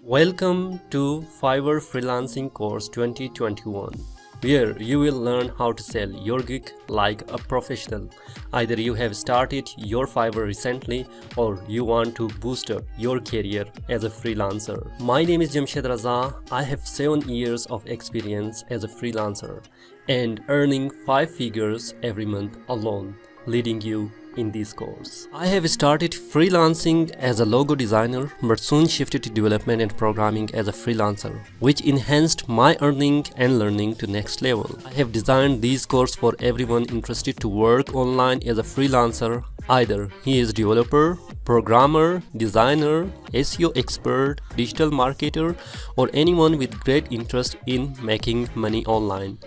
Welcome to Fiverr Freelancing Course 2021, where you will learn how to sell your gig like a professional. Either you have started your Fiverr recently or you want to boost up your career as a freelancer. My name is Jamshed Raza. I have 7 years of experience as a freelancer and earning 5 figures every month alone, leading you in this course. I have started freelancing as a logo designer but soon shifted to development and programming as a freelancer, which enhanced my earning and learning to next level. I have designed this course for everyone interested to work online as a freelancer. Either he is developer, programmer, designer, SEO expert, digital marketer, or anyone with great interest in making money online.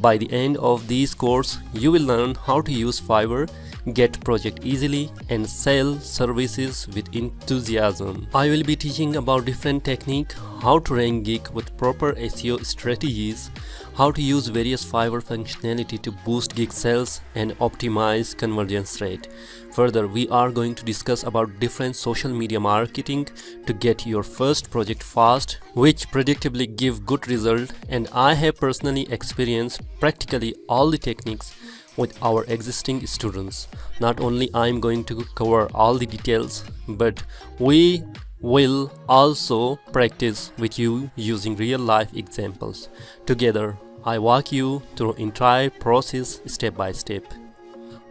By the end of this course, you will learn how to use Fiverr, get project easily, and sell services with enthusiasm. I will be teaching about different techniques, how to rank gig with proper SEO strategies, how to use various Fiverr functionality to boost gig sales and optimize conversion rate. Further, we are going to discuss about different social media marketing to get your first project fast, which predictably give good result, and I have personally experienced practically all the techniques with our existing students. Not only I am going to cover all the details, but we will also practice with you using real life examples. Together, I walk you through entire process step by step.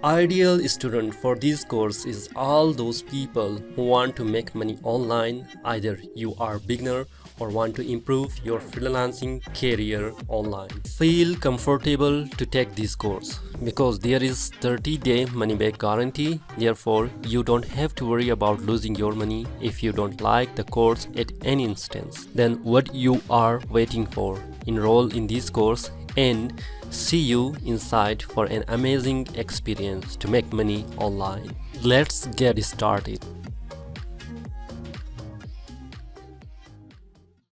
Ideal student for this course is all those people who want to make money online. Either you are beginner or want to improve your freelancing career online. Feel comfortable to take this course because there is 30-day money back guarantee. Therefore, you don't have to worry about losing your money if you don't like the course at any instance. Then what you are waiting for? Enroll in this course and see you inside for an amazing experience to make money online. Let's get started.